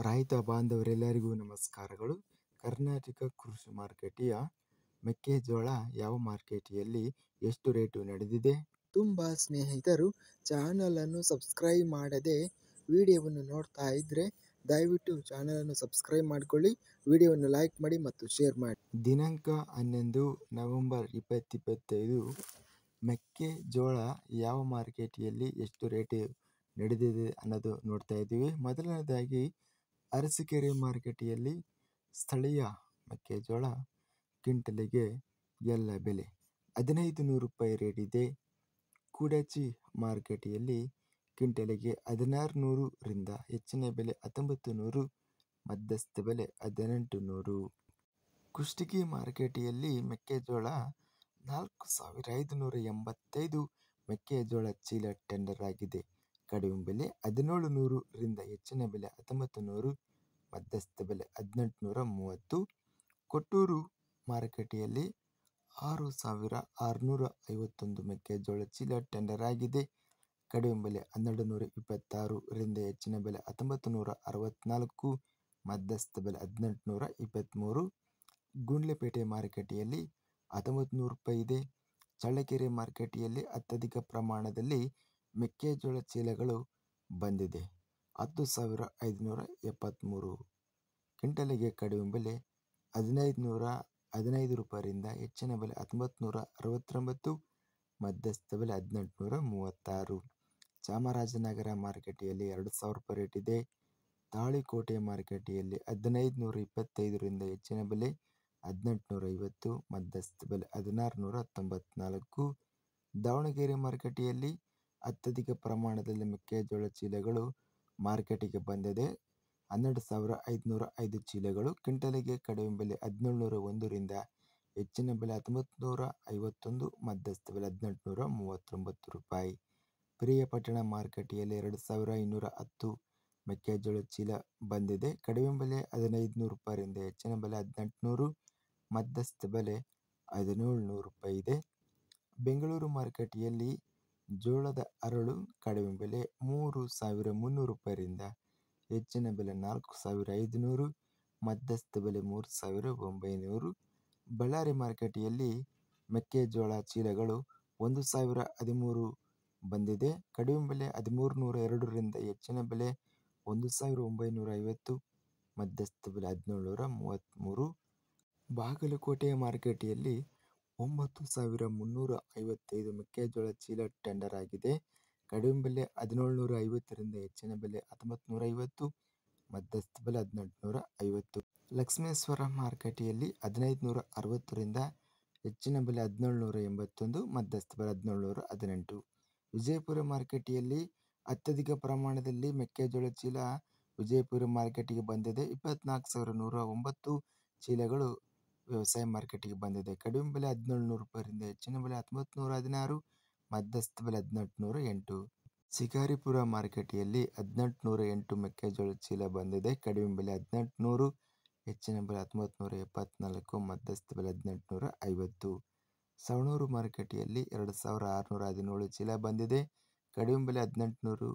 ರೈತ ಬಾಂಧವರೆಲ್ಲರಿಗೂ ನಮಸ್ಕಾರಗಳು. ಕರ್ನಾಟಕ ಕೃಷಿ ಮಾರುಕಟ್ಟೆಯ ಮೆಕ್ಕೆಜೋಳ ಯಾವ ಮಾರುಕಟ್ಟೆಯಲ್ಲಿ ಎಷ್ಟು ರೇಟು ನಡೆದಿದೆ? ತುಂಬ ಸ್ನೇಹಿತರು ಚಾನಲನ್ನು ಸಬ್ಸ್ಕ್ರೈಬ್ ಮಾಡದೆ ವಿಡಿಯೋವನ್ನು ನೋಡ್ತಾ ಇದ್ದರೆ ದಯವಿಟ್ಟು ಚಾನಲನ್ನು ಸಬ್ಸ್ಕ್ರೈಬ್ ಮಾಡಿಕೊಳ್ಳಿ, ವಿಡಿಯೋವನ್ನು ಲೈಕ್ ಮಾಡಿ ಮತ್ತು ಶೇರ್ ಮಾಡಿ. ದಿನಾಂಕ 11 ನವೆಂಬರ್ 2025 ಮೆಕ್ಕೆಜೋಳ ಯಾವ ಮಾರುಕಟ್ಟೆಯಲ್ಲಿ ಎಷ್ಟು ರೇಟು ನಡೆದಿದೆ ಅನ್ನೋದು ನೋಡ್ತಾ ಇದ್ದೀವಿ. ಮೊದಲನೇದಾಗಿ ಅರಸೀಕೆರೆ ಮಾರುಕಟ್ಟೆಯಲ್ಲಿ ಸ್ಥಳೀಯ ಮೆಕ್ಕೆಜೋಳ ಕ್ವಿಂಟಲಿಗೆ ಎಲ್ಲ ಬೆಲೆ 1500 ರೂಪಾಯಿ ರೇಟ್ ಇದೆ. ಕೂಡಚಿ ಮಾರುಕಟ್ಟೆಯಲ್ಲಿ ಕ್ವಿಂಟಲಿಗೆ 1600 ರಿಂದ ಹೆಚ್ಚಿನ ಬೆಲೆ 1900, ಮಧ್ಯಸ್ಥ ಬೆಲೆ 1800. ಕುಷ್ಟಗಿ ಮಾರುಕಟ್ಟೆಯಲ್ಲಿ ಮೆಕ್ಕೆಜೋಳ 4585 ಮೆಕ್ಕೆಜೋಳ ಚೀಲ ಟೆಂಡರ್ ಆಗಿದೆ. ಕಡಿಮೆ ಬೆಲೆ 1700 ರಿಂದ ಹೆಚ್ಚಿನ ಬೆಲೆ 1900, ಮಧ್ಯಸ್ಥ ಬೆಲೆ 1830. ಕೊಟ್ಟೂರು ಮಾರುಕಟ್ಟೆಯಲ್ಲಿ 6651 ಮೆಕ್ಕೆಜೋಳ ಚೀಲ ಟೆಂಡರ್ ಆಗಿದೆ. ಕಡಿಮೆ ಬೆಲೆ 1226 ರಿಂದ ಹೆಚ್ಚಿನ ಬೆಲೆ 1964, ಮಧ್ಯಸ್ಥ ಬೆಲೆ 1823. ಗುಂಡ್ಲುಪೇಟೆ ಮಾರುಕಟ್ಟೆಯಲ್ಲಿ 1900 ರೂಪಾಯಿ ಇದೆ. ಚಳ್ಳಕೆರೆ ಮಾರುಕಟ್ಟೆಯಲ್ಲಿ ಅತ್ಯಧಿಕ ಪ್ರಮಾಣದಲ್ಲಿ ಮೆಕ್ಕೆಜೋಳ ಚೀಲಗಳು ಬಂದಿದೆ. 10,573 ಕ್ವಿಂಟಲಿಗೆ. ಕಡಿಮೆ ಬೆಲೆ 1515 ರೂಪಾಯಿಯಿಂದ ಹೆಚ್ಚಿನ ಬೆಲೆ 1969, ಮಧ್ಯಸ್ಥ ಬೆಲೆ 1836. ಚಾಮರಾಜನಗರ ಮಾರುಕಟ್ಟೆಯಲ್ಲಿ 2000 ರೂಪಾಯಿ ರೇಟ್ ಇದೆ. ತಾಳಿಕೋಟೆ ಮಾರುಕಟ್ಟೆಯಲ್ಲಿ 1525 ರಿಂದ ಹೆಚ್ಚಿನ ಬೆಲೆ 1850, ಮಧ್ಯಸ್ಥ ಬೆಲೆ 1694. ದಾವಣಗೆರೆ ಮಾರುಕಟ್ಟೆಯಲ್ಲಿ ಅತ್ಯಧಿಕ ಪ್ರಮಾಣದಲ್ಲಿ ಮೆಕ್ಕೆಜೋಳ ಚೀಲಗಳು ಮಾರುಕಟ್ಟೆಗೆ ಬಂದಿದೆ. 12,505 ಚೀಲಗಳು ಕ್ವಿಂಟಲಿಗೆ. ಕಡಿಮೆ ಬೆಲೆ 1701 ರಿಂದ ಹೆಚ್ಚಿನ ಬೆಲೆ 1951, ಮಧ್ಯಸ್ಥ ಬೆಲೆ 1839 ರೂಪಾಯಿ. ಪಿರಿಯಾಪಟ್ಟಣ ಮಾರುಕಟ್ಟೆಯಲ್ಲಿ 2210 ಮೆಕ್ಕೆಜೋಳ ಚೀಲ ಬಂದಿದೆ. ಕಡಿಮೆ ಬೆಲೆ 1500 ರೂಪಾಯಿರಿಂದ ಹೆಚ್ಚಿನ ಬೆಲೆ 1800, ಮಧ್ಯಸ್ಥ ಬೆಲೆ 1700 ರೂಪಾಯಿ ಇದೆ. ಬೆಂಗಳೂರು ಮಾರುಕಟ್ಟೆಯಲ್ಲಿ ಜೋಳದ ಅರಳು ಕಡಿಮೆ ಬೆಲೆ 3300 ರೂಪಾಯಿರಿಂದ ಹೆಚ್ಚಿನ ಬೆಲೆ 4500, ಮಧ್ಯಸ್ಥ ಬೆಲೆ 3900. ಬಳ್ಳಾರಿ ಮಾರುಕಟ್ಟೆಯಲ್ಲಿ ಮೆಕ್ಕೆಜೋಳ ಚೀಲಗಳು 1013 ಬಂದಿದೆ. ಕಡಿಮೆ ಬೆಲೆ 1302 ರಿಂದ ಹೆಚ್ಚಿನ ಬೆಲೆ 1950, ಮಧ್ಯಸ್ಥ ಬೆಲೆ 1733. ಬಾಗಲಕೋಟೆ ಮಾರುಕಟ್ಟೆಯಲ್ಲಿ 9355 ಮೆಕ್ಕೆಜೋಳ ಚೀಲ ಟೆಂಡರ್ ಆಗಿದೆ. ಕಡಿಮೆ ಬೆಲೆ 1750 ರಿಂದ ಹೆಚ್ಚಿನ ಬೆಲೆ 1950, ಮಧ್ಯಸ್ಥ ಬೆಲೆ 1850. ಲಕ್ಷ್ಮೇಶ್ವರ ಮಾರುಕಟ್ಟೆಯಲ್ಲಿ 1560 ರಿಂದ ಹೆಚ್ಚಿನ ಬೆಲೆ 1781, ಮಧ್ಯಸ್ಥ ಬೆಲೆ 1718. ವಿಜಯಪುರ ಮಾರುಕಟ್ಟೆಯಲ್ಲಿ ಅತ್ಯಧಿಕ ಪ್ರಮಾಣದಲ್ಲಿ ಮೆಕ್ಕೆಜೋಳ ಚೀಲ ವಿಜಯಪುರ ಮಾರುಕಟ್ಟೆಗೆ ಬಂದಿದೆ. 24,109 ಚೀಲಗಳು ವ್ಯವಸಾಯ ಮಾರುಕಟ್ಟೆಗೆ ಬಂದಿದೆ. ಕಡಿಮೆ ಬೆಲೆ 1700 ರೂಪಾಯಿರಿಂದ ಹೆಚ್ಚಿನ ಬೆಲೆ 1916, ಮಧ್ಯಸ್ಥ ಬೆಲೆ 1808. ಶಿಕಾರಿಪುರ ಮಾರುಕಟ್ಟೆಯಲ್ಲಿ 1808 ಮೆಕ್ಕೆಜೋಳ ಚೀಲ ಬಂದಿದೆ. ಕಡಿಮೆ ಬೆಲೆ 1800, ಹೆಚ್ಚಿನ ಬೆಲೆ 1974, ಮಧ್ಯಸ್ಥ ಬೆಲೆ 1850. ಸವಣೂರು ಮಾರುಕಟ್ಟೆಯಲ್ಲಿ 2617 ಚೀಲ ಬಂದಿದೆ. ಕಡಿಮೆ ಬೆಲೆ 1800,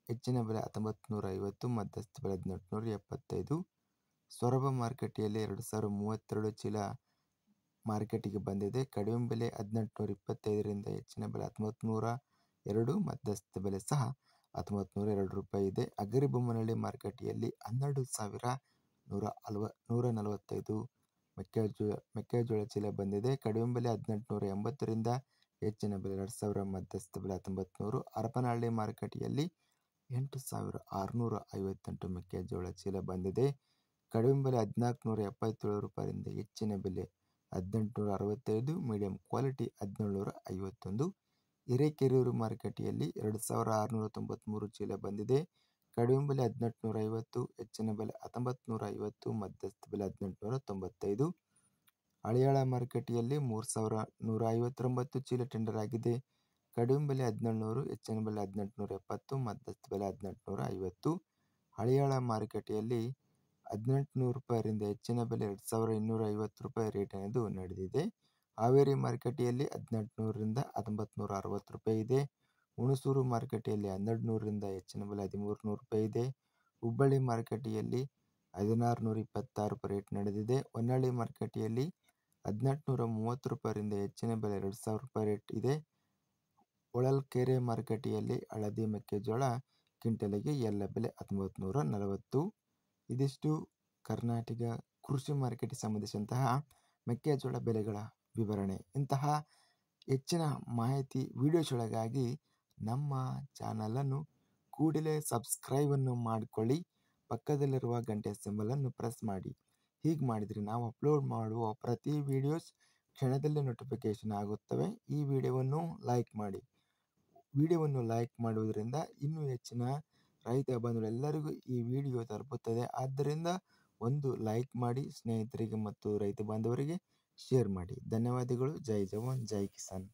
ಹೆಚ್ಚಿನ ಬೆಲೆ 1950, ಮಧ್ಯಸ್ಥ ಬೆಲೆ 1875. ಸೊರಬ ಮಾರುಕಟ್ಟೆಯಲ್ಲಿ 2032 ಚೀಲ ಮಾರುಕಟ್ಟೆಗೆ ಬಂದಿದೆ. ಕಡಿಮೆ ಬೆಲೆ 1825 ರಿಂದ ಹೆಚ್ಚಿನ ಬೆಲೆ 1902, ಮಧ್ಯಸ್ಥ ಬೆಲೆ ಸಹ 1902 ರೂಪಾಯಿ ಇದೆ. ಅಗರಿಬೊಮ್ಮನಹಳ್ಳಿ ಮಾರುಕಟ್ಟೆಯಲ್ಲಿ 12,145 ಮೆಕ್ಕೆಜೋಳ ಚೀಲ ಬಂದಿದೆ. ಕಡಿಮೆ ಬೆಲೆ 1880 ರಿಂದ ಹೆಚ್ಚಿನ ಬೆಲೆ 2000, ಮಧ್ಯಸ್ಥ ಬೆಲೆ 1900. ಹರಪನಹಳ್ಳಿ ಮಾರುಕಟ್ಟೆಯಲ್ಲಿ 8658 ಮೆಕ್ಕೆಜೋಳ ಚೀಲ ಬಂದಿದೆ. ಕಡಿಮೆ ಬೆಲೆ 1477 ರೂಪಾಯಿರಿಂದ ಹೆಚ್ಚಿನ ಬೆಲೆ 1865, ಮೀಡಿಯಂ ಕ್ವಾಲಿಟಿ 1751. ಹಿರೇಕೆರೂರು ಮಾರುಕಟ್ಟೆಯಲ್ಲಿ 2693 ಚೀಲ ಬಂದಿದೆ. ಕಡಿಮೆ ಬೆಲೆ 1850, ಹೆಚ್ಚಿನ ಬೆಲೆ 1950, ಮಧ್ಯಸ್ಥ ಬೆಲೆ 1895. ಹಳಿಯಾಳ ಮಾರುಕಟ್ಟೆಯಲ್ಲಿ 3159 ಚೀಲ ಟೆಂಡರ್ ಆಗಿದೆ. ಕಡಿಮೆ ಬೆಲೆ 1700, ಹೆಚ್ಚಿನ ಬೆಲೆ 1870, ಮಧ್ಯಸ್ಥ ಬೆಲೆ 1850. ಹಳಿಯಾಳ ಮಾರುಕಟ್ಟೆಯಲ್ಲಿ 1800 ರೂಪಾಯಿರಿಂದ ಹೆಚ್ಚಿನ ಬೆಲೆ 2250 ರೂಪಾಯಿ ರೇಟ್ ಅನ್ನೋದು ನಡೆದಿದೆ. ಹಾವೇರಿ ಮಾರುಕಟ್ಟೆಯಲ್ಲಿ 1800 ರಿಂದ 1960 ರೂಪಾಯಿ ಇದೆ. ಹುಣಸೂರು ಮಾರುಕಟ್ಟೆಯಲ್ಲಿ 1200 ರಿಂದ ಹೆಚ್ಚಿನ ಬೆಲೆ 1300 ರೂಪಾಯಿ ಇದೆ. ಹುಬ್ಬಳ್ಳಿ ಮಾರುಕಟ್ಟೆಯಲ್ಲಿ 1626 ರೂಪಾಯಿ ರೇಟ್ ನಡೆದಿದೆ. ಹೊನ್ನಾಳಿ ಮಾರುಕಟ್ಟೆಯಲ್ಲಿ 1830 ರೂಪಾಯಿಯಿಂದ ಹೆಚ್ಚಿನ ಬೆಲೆ 2000 ರೂಪಾಯಿ ರೇಟ್ ಇದೆ. ಹೊಳಲ್ಕೆರೆ ಮಾರುಕಟ್ಟೆಯಲ್ಲಿ ಹಳದಿ ಮೆಕ್ಕೆಜೋಳ ಕ್ವಿಂಟಲಿಗೆ ಎಲ್ಲ ಬೆಲೆ 1940. ಇದಿಷ್ಟು ಕರ್ನಾಟಕ ಕೃಷಿ ಮಾರುಕಟ್ಟೆಗೆ ಸಂಬಂಧಿಸಿದಂತಹ ಮೆಕ್ಕೆಜೋಳ ಬೆಲೆಗಳ ವಿವರಣೆ. ಇಂತಹ ಹೆಚ್ಚಿನ ಮಾಹಿತಿ ವಿಡಿಯೋಸ್ಗಳಿಗಾಗಿ ನಮ್ಮ ಚಾನಲನ್ನು ಕೂಡಲೇ ಸಬ್ಸ್ಕ್ರೈಬನ್ನು ಮಾಡಿಕೊಳ್ಳಿ. ಪಕ್ಕದಲ್ಲಿರುವ ಗಂಟೆ ಸಿಂಬಲನ್ನು ಪ್ರೆಸ್ ಮಾಡಿ. ಹೀಗೆ ಮಾಡಿದರೆ ನಾವು ಅಪ್ಲೋಡ್ ಮಾಡುವ ಪ್ರತಿ ವಿಡಿಯೋಸ್ ಕ್ಷಣದಲ್ಲೇ ನೋಟಿಫಿಕೇಷನ್ ಆಗುತ್ತವೆ. ಈ ವಿಡಿಯೋವನ್ನು ಲೈಕ್ ಮಾಡಿ. ವಿಡಿಯೋವನ್ನು ಲೈಕ್ ಮಾಡುವುದರಿಂದ ಇನ್ನೂ ಹೆಚ್ಚಿನ ರೈತ ಬಂಧುಗಳೆಲ್ಲರಿಗೂ ಈ ವಿಡಿಯೋ ತಲುಪುತ್ತದೆ. ಆದ್ದರಿಂದ ಒಂದು ಲೈಕ್ ಮಾಡಿ, ಸ್ನೇಹಿತರಿಗೆ ಮತ್ತು ರೈತ ಬಾಂಧವರಿಗೆ ಶೇರ್ ಮಾಡಿ. ಧನ್ಯವಾದಗಳು. ಜೈ ಜವಾನ್, ಜೈ ಕಿಸಾನ್.